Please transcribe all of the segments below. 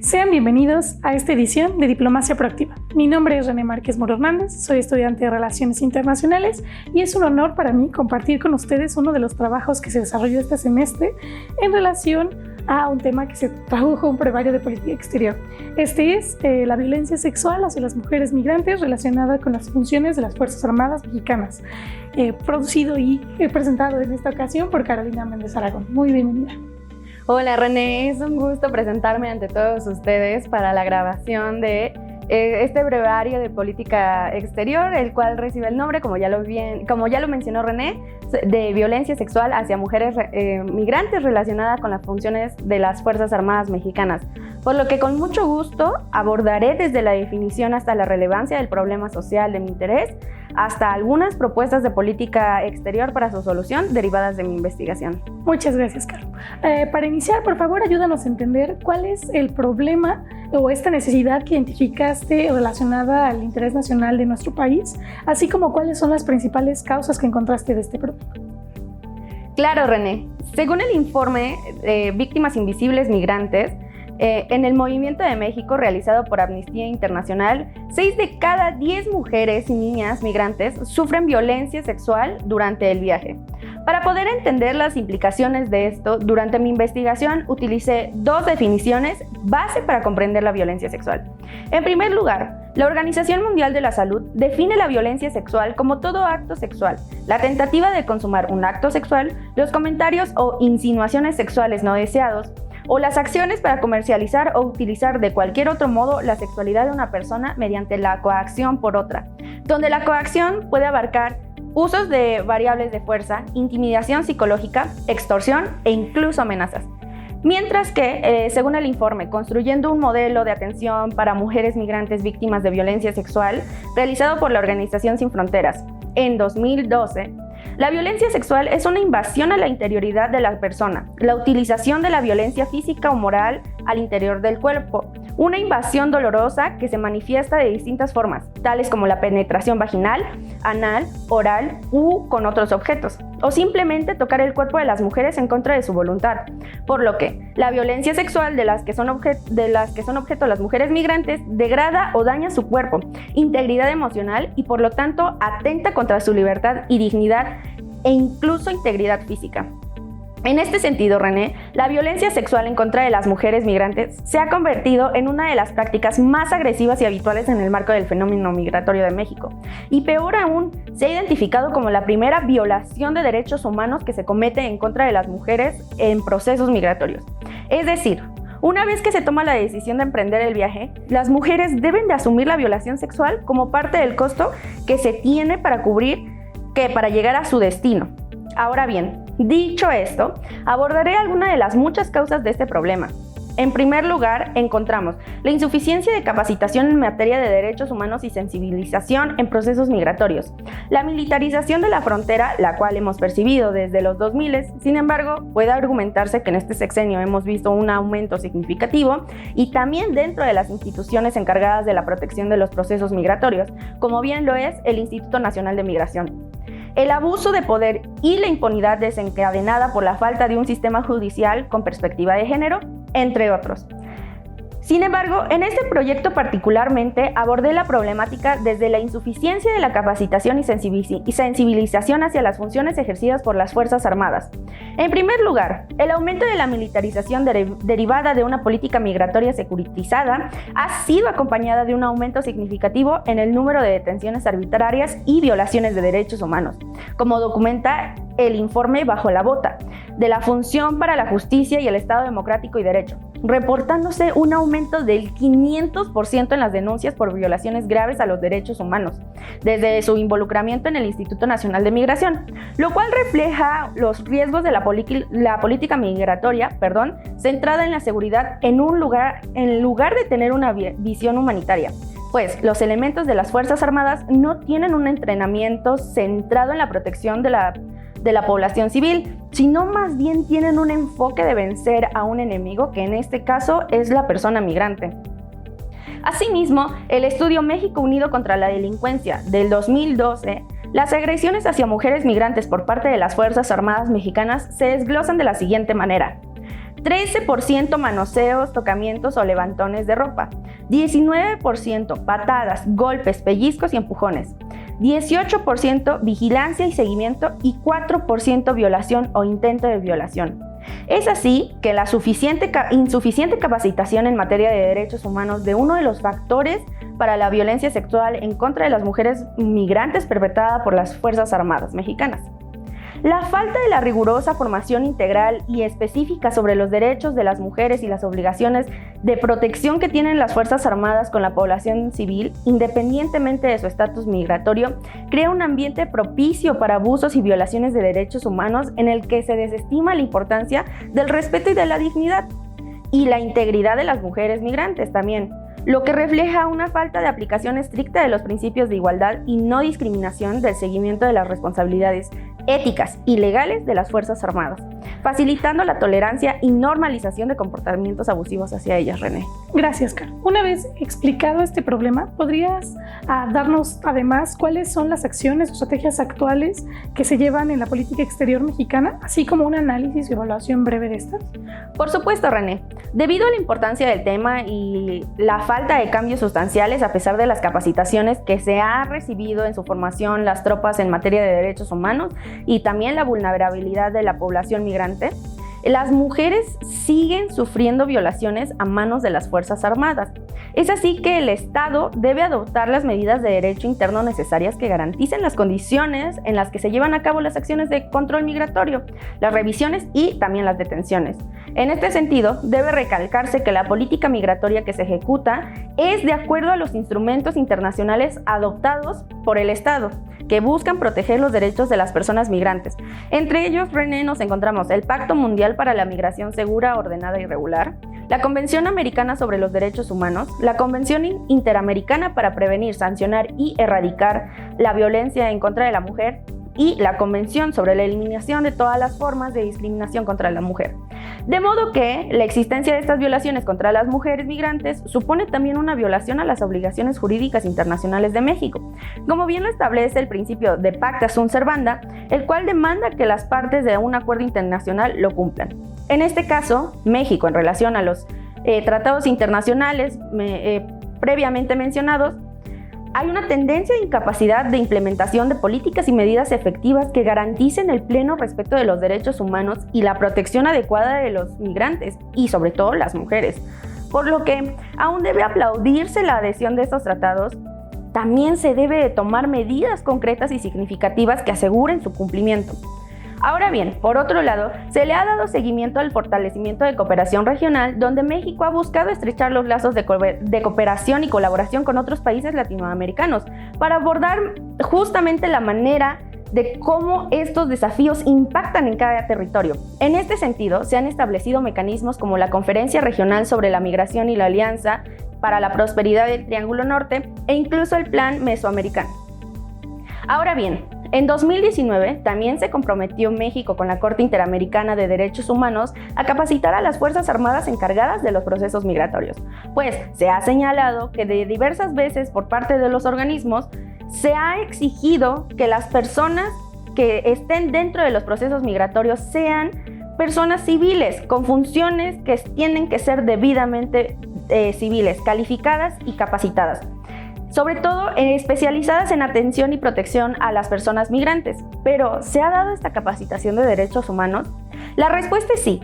Sean bienvenidos a esta edición de Diplomacia Proactiva. Mi nombre es René Márquez Moro Hernández, soy estudiante de Relaciones Internacionales y es un honor para mí compartir con ustedes uno de los trabajos que se desarrolló este semestre en relación a un tema que se tradujo un brevario de política exterior. Este es la violencia sexual hacia las mujeres migrantes relacionada con las funciones de las Fuerzas Armadas mexicanas, producido y presentado en esta ocasión por Carolina Méndez Aragón. Muy bienvenida. Hola René, es un gusto presentarme ante todos ustedes para la grabación de este brevario de política exterior, el cual recibe el nombre, como ya lo mencionó René, de violencia sexual hacia mujeres migrantes relacionada con las funciones de las Fuerzas Armadas mexicanas, por lo que con mucho gusto abordaré desde la definición hasta la relevancia del problema social de mi interés, hasta algunas propuestas de política exterior para su solución derivadas de mi investigación. Muchas gracias, Caro. Para iniciar, por favor, ayúdanos a entender cuál es el problema o esta necesidad que identificaste relacionada al interés nacional de nuestro país, así como cuáles son las principales causas que encontraste de este problema. Claro, René. Según el informe Víctimas Invisibles Migrantes, en el Movimiento de México realizado por Amnistía Internacional, 6 de cada 10 mujeres y niñas migrantes sufren violencia sexual durante el viaje. Para poder entender las implicaciones de esto, durante mi investigación utilicé 2 definiciones base para comprender la violencia sexual. En primer lugar, la Organización Mundial de la Salud define la violencia sexual como todo acto sexual, la tentativa de consumar un acto sexual, los comentarios o insinuaciones sexuales no deseados, o las acciones para comercializar o utilizar de cualquier otro modo la sexualidad de una persona mediante la coacción por otra, donde la coacción puede abarcar usos de variables de fuerza, intimidación psicológica, extorsión e incluso amenazas. Mientras que, según el informe Construyendo un modelo de atención para mujeres migrantes víctimas de violencia sexual, realizado por la Organización Sin Fronteras en 2012, la violencia sexual es una invasión a la interioridad de la persona, la utilización de la violencia física o moral al interior del cuerpo, una invasión dolorosa que se manifiesta de distintas formas, tales como la penetración vaginal, anal, oral u con otros objetos, o simplemente tocar el cuerpo de las mujeres en contra de su voluntad, por lo que la violencia sexual de las que son objeto las mujeres migrantes degrada o daña su cuerpo, integridad emocional y por lo tanto atenta contra su libertad y dignidad e incluso integridad física. En este sentido, René, la violencia sexual en contra de las mujeres migrantes se ha convertido en una de las prácticas más agresivas y habituales en el marco del fenómeno migratorio de México. Y peor aún, se ha identificado como la primera violación de derechos humanos que se comete en contra de las mujeres en procesos migratorios. Es decir, una vez que se toma la decisión de emprender el viaje, las mujeres deben de asumir la violación sexual como parte del costo que se tiene para llegar a su destino. Ahora bien, dicho esto, abordaré algunas de las muchas causas de este problema. En primer lugar, encontramos la insuficiencia de capacitación en materia de derechos humanos y sensibilización en procesos migratorios, la militarización de la frontera, la cual hemos percibido desde los 2000, sin embargo, puede argumentarse que en este sexenio hemos visto un aumento significativo y también dentro de las instituciones encargadas de la protección de los procesos migratorios, como bien lo es el Instituto Nacional de Migración. El abuso de poder y la impunidad desencadenada por la falta de un sistema judicial con perspectiva de género, entre otros. Sin embargo, en este proyecto particularmente abordé la problemática desde la insuficiencia de la capacitación y sensibilización hacia las funciones ejercidas por las Fuerzas Armadas. En primer lugar, el aumento de la militarización derivada de una política migratoria securitizada ha sido acompañada de un aumento significativo en el número de detenciones arbitrarias y violaciones de derechos humanos, como documenta el informe Bajo la Bota, de la Función para la Justicia y el Estado Democrático y Derecho, reportándose un aumento del 500% en las denuncias por violaciones graves a los derechos humanos, desde su involucramente en el Instituto Nacional de Migración, lo cual refleja los riesgos de la política migratoria, centrada en la seguridad en lugar de tener una visión humanitaria. Pues los elementos de las Fuerzas Armadas no tienen un entrenamiento centrado en la protección de la población civil, sino más bien tienen un enfoque de vencer a un enemigo que en este caso es la persona migrante. Asimismo, el estudio México Unido contra la Delincuencia del 2012, las agresiones hacia mujeres migrantes por parte de las Fuerzas Armadas mexicanas se desglosan de la siguiente manera. 13% manoseos, tocamientos o levantones de ropa, 19% patadas, golpes, pellizcos y empujones, 18% vigilancia y seguimiento y 4% violación o intento de violación. Es así que la insuficiente capacitación en materia de derechos humanos de uno de los factores para la violencia sexual en contra de las mujeres migrantes perpetrada por las Fuerzas Armadas mexicanas. La falta de la rigurosa formación integral y específica sobre los derechos de las mujeres y las obligaciones de protección que tienen las Fuerzas Armadas con la población civil, independientemente de su estatus migratorio, crea un ambiente propicio para abusos y violaciones de derechos humanos en el que se desestima la importancia del respeto y de la dignidad y la integridad de las mujeres migrantes también, lo que refleja una falta de aplicación estricta de los principios de igualdad y no discriminación del seguimiento de las responsabilidades éticas y legales de las Fuerzas Armadas, facilitando la tolerancia y normalización de comportamientos abusivos hacia ellas, René. Gracias, Caro. Una vez explicado este problema, ¿podrías darnos además cuáles son las acciones o estrategias actuales que se llevan en la política exterior mexicana, así como un análisis y evaluación breve de estas? Por supuesto, René. Debido a la importancia del tema y la falta de cambios sustanciales, a pesar de las capacitaciones que se ha recibido en su formación las tropas en materia de derechos humanos y también la vulnerabilidad de la población migrante, las mujeres siguen sufriendo violaciones a manos de las Fuerzas Armadas. Es así que el Estado debe adoptar las medidas de derecho interno necesarias que garanticen las condiciones en las que se llevan a cabo las acciones de control migratorio, las revisiones y también las detenciones. En este sentido, debe recalcarse que la política migratoria que se ejecuta es de acuerdo a los instrumentos internacionales adoptados por el Estado, que buscan proteger los derechos de las personas migrantes. Entre ellos, René, nos encontramos el Pacto Mundial para la Migración Segura, Ordenada y Regular, la Convención Americana sobre los Derechos Humanos, la Convención Interamericana para Prevenir, Sancionar y Erradicar la Violencia en contra de la Mujer y la Convención sobre la Eliminación de todas las formas de discriminación contra la mujer. De modo que la existencia de estas violaciones contra las mujeres migrantes supone también una violación a las obligaciones jurídicas internacionales de México, como bien lo establece el principio de pacta sunt servanda, el cual demanda que las partes de un acuerdo internacional lo cumplan. En este caso, México, en relación a los tratados internacionales previamente mencionados, hay una tendencia de incapacidad de implementación de políticas y medidas efectivas que garanticen el pleno respeto de los derechos humanos y la protección adecuada de los migrantes y sobre todo las mujeres. Por lo que aún debe aplaudirse la adhesión de estos tratados, también se debe de tomar medidas concretas y significativas que aseguren su cumplimiento. Ahora bien, por otro lado, se le ha dado seguimiento al fortalecimiento de cooperación regional, donde México ha buscado estrechar los lazos de cooperación y colaboración con otros países latinoamericanos para abordar justamente la manera de cómo estos desafíos impactan en cada territorio. En este sentido, se han establecido mecanismos como la Conferencia Regional sobre la Migración y la Alianza para la Prosperidad del Triángulo Norte e incluso el Plan Mesoamericano. Ahora bien, en 2019 también se comprometió México con la Corte Interamericana de Derechos Humanos a capacitar a las Fuerzas Armadas encargadas de los procesos migratorios, pues se ha señalado que de diversas veces por parte de los organismos se ha exigido que las personas que estén dentro de los procesos migratorios sean personas civiles con funciones que tienen que ser debidamente civiles, calificadas y capacitadas, sobre todo especializadas en atención y protección a las personas migrantes. Pero, ¿se ha dado esta capacitación de derechos humanos? La respuesta es sí.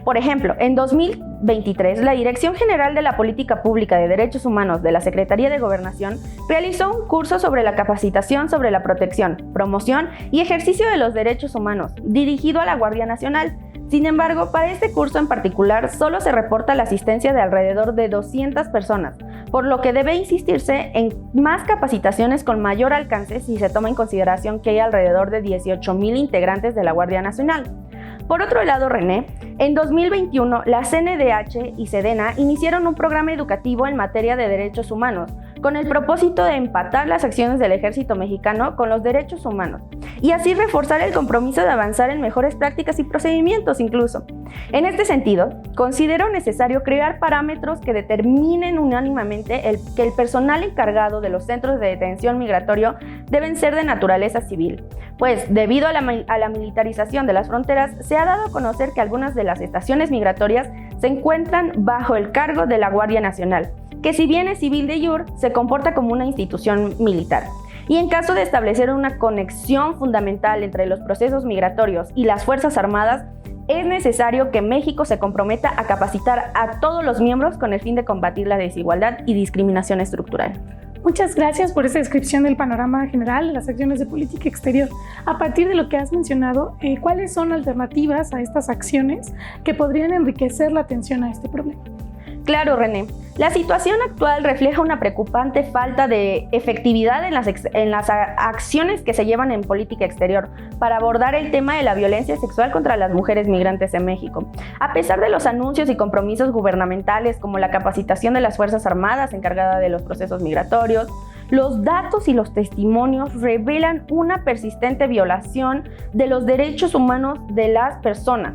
Por ejemplo, en 2023, la Dirección General de la Política Pública de Derechos Humanos de la Secretaría de Gobernación realizó un curso sobre la capacitación sobre la protección, promoción y ejercicio de los derechos humanos, dirigido a la Guardia Nacional. Sin embargo, para este curso en particular, solo se reporta la asistencia de alrededor de 200 personas, por lo que debe insistirse en más capacitaciones con mayor alcance si se toma en consideración que hay alrededor de 18,000 integrantes de la Guardia Nacional. Por otro lado, René, en 2021 la CNDH y Sedena iniciaron un programa educativo en materia de derechos humanos, con el propósito de empatar las acciones del ejército mexicano con los derechos humanos y así reforzar el compromiso de avanzar en mejores prácticas y procedimientos incluso. En este sentido, considero necesario crear parámetros que determinen unánimemente que el personal encargado de los centros de detención migratorio deben ser de naturaleza civil, pues debido a la militarización de las fronteras se ha dado a conocer que algunas de las estaciones migratorias se encuentran bajo el cargo de la Guardia Nacional, que si bien es civil de jure, se comporta como una institución militar. Y en caso de establecer una conexión fundamental entre los procesos migratorios y las Fuerzas Armadas, es necesario que México se comprometa a capacitar a todos los miembros con el fin de combatir la desigualdad y discriminación estructural. Muchas gracias por esta descripción del panorama general de las acciones de política exterior. A partir de lo que has mencionado, ¿cuáles son alternativas a estas acciones que podrían enriquecer la atención a este problema? Claro, René. La situación actual refleja una preocupante falta de efectividad en las acciones que se llevan en política exterior para abordar el tema de la violencia sexual contra las mujeres migrantes en México. A pesar de los anuncios y compromisos gubernamentales como la capacitación de las Fuerzas Armadas encargada de los procesos migratorios, los datos y los testimonios revelan una persistente violación de los derechos humanos de las personas,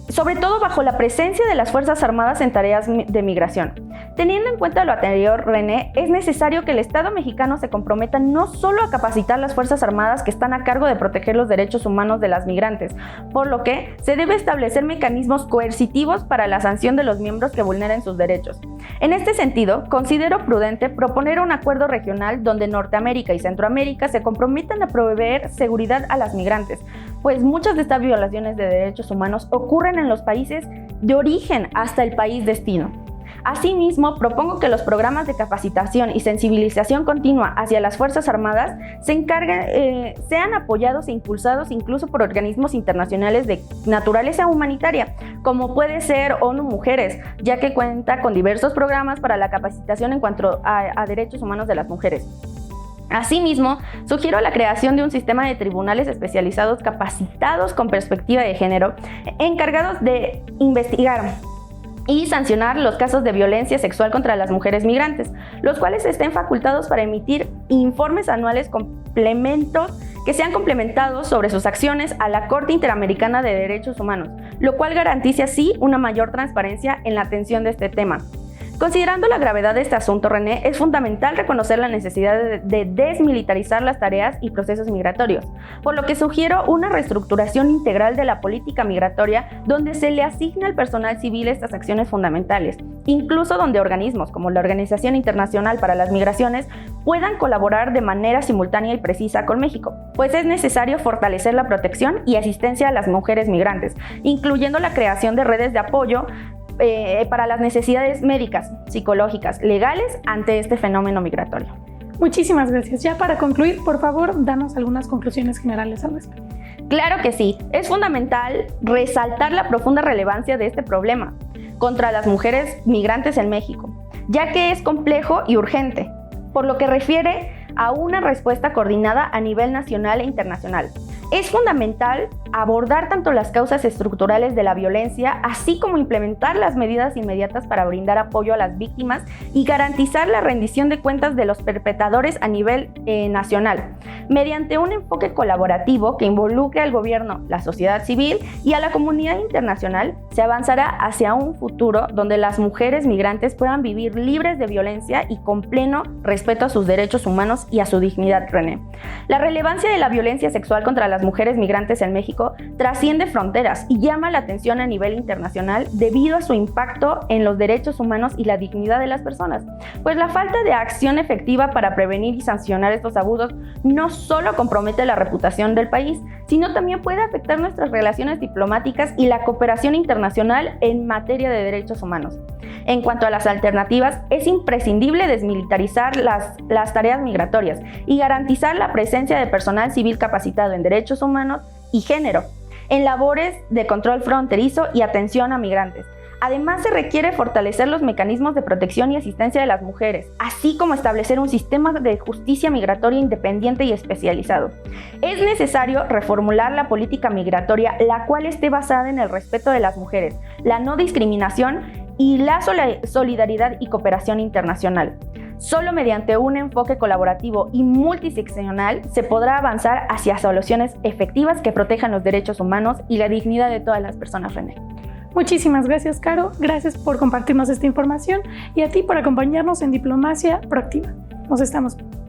sobre todo bajo la presencia de las Fuerzas Armadas en tareas de migración. Teniendo en cuenta lo anterior, René, es necesario que el Estado mexicano se comprometa no solo a capacitar las Fuerzas Armadas que están a cargo de proteger los derechos humanos de las migrantes, por lo que se debe establecer mecanismos coercitivos para la sanción de los miembros que vulneren sus derechos. En este sentido, considero prudente proponer un acuerdo regional donde Norteamérica y Centroamérica se comprometan a proveer seguridad a las migrantes, pues muchas de estas violaciones de derechos humanos ocurren en los países de origen hasta el país destino. Asimismo, propongo que los programas de capacitación y sensibilización continua hacia las Fuerzas Armadas sean apoyados e impulsados incluso por organismos internacionales de naturaleza humanitaria, como puede ser ONU Mujeres, ya que cuenta con diversos programas para la capacitación en cuanto a derechos humanos de las mujeres. Asimismo, sugiero la creación de un sistema de tribunales especializados capacitados con perspectiva de género, encargados de investigar y sancionar los casos de violencia sexual contra las mujeres migrantes, los cuales estén facultados para emitir informes anuales que sean complementados sobre sus acciones a la Corte Interamericana de Derechos Humanos, lo cual garantice así una mayor transparencia en la atención de este tema. Considerando la gravedad de este asunto, René, es fundamental reconocer la necesidad de desmilitarizar las tareas y procesos migratorios, por lo que sugiero una reestructuración integral de la política migratoria donde se le asigne al personal civil estas acciones fundamentales, incluso donde organismos como la Organización Internacional para las Migraciones puedan colaborar de manera simultánea y precisa con México, pues es necesario fortalecer la protección y asistencia a las mujeres migrantes, incluyendo la creación de redes de apoyo para las necesidades médicas, psicológicas, legales ante este fenómeno migratorio. Muchísimas gracias. Ya para concluir, por favor, danos algunas conclusiones generales al respecto. Claro que sí. Es fundamental resaltar la profunda relevancia de este problema contra las mujeres migrantes en México, ya que es complejo y urgente, por lo que refiere a una respuesta coordinada a nivel nacional e internacional. Es fundamental abordar tanto las causas estructurales de la violencia, así como implementar las medidas inmediatas para brindar apoyo a las víctimas y garantizar la rendición de cuentas de los perpetradores a nivel nacional, mediante un enfoque colaborativo que involucre al gobierno, la sociedad civil y a la comunidad internacional. Se avanzará hacia un futuro donde las mujeres migrantes puedan vivir libres de violencia y con pleno respeto a sus derechos humanos y a su dignidad, René. La relevancia de la violencia sexual contra las mujeres migrantes en México trasciende fronteras y llama la atención a nivel internacional debido a su impacto en los derechos humanos y la dignidad de las personas, pues la falta de acción efectiva para prevenir y sancionar estos abusos no solo compromete la reputación del país, sino también puede afectar nuestras relaciones diplomáticas y la cooperación internacional en materia de derechos humanos. En cuanto a las alternativas, es imprescindible desmilitarizar las tareas migratorias y garantizar la presencia de personal civil capacitado en derechos humanos y género, en labores de control fronterizo y atención a migrantes. Además, se requiere fortalecer los mecanismos de protección y asistencia de las mujeres, así como establecer un sistema de justicia migratoria independiente y especializado. Es necesario reformular la política migratoria, la cual esté basada en el respeto de las mujeres, la no discriminación y la solidaridad y cooperación internacional. Solo mediante un enfoque colaborativo y multiseccional se podrá avanzar hacia soluciones efectivas que protejan los derechos humanos y la dignidad de todas las personas, René. Muchísimas gracias, Caro. Gracias por compartirnos esta información y a ti por acompañarnos en Diplomacia Proactiva. Nos estamos viendo.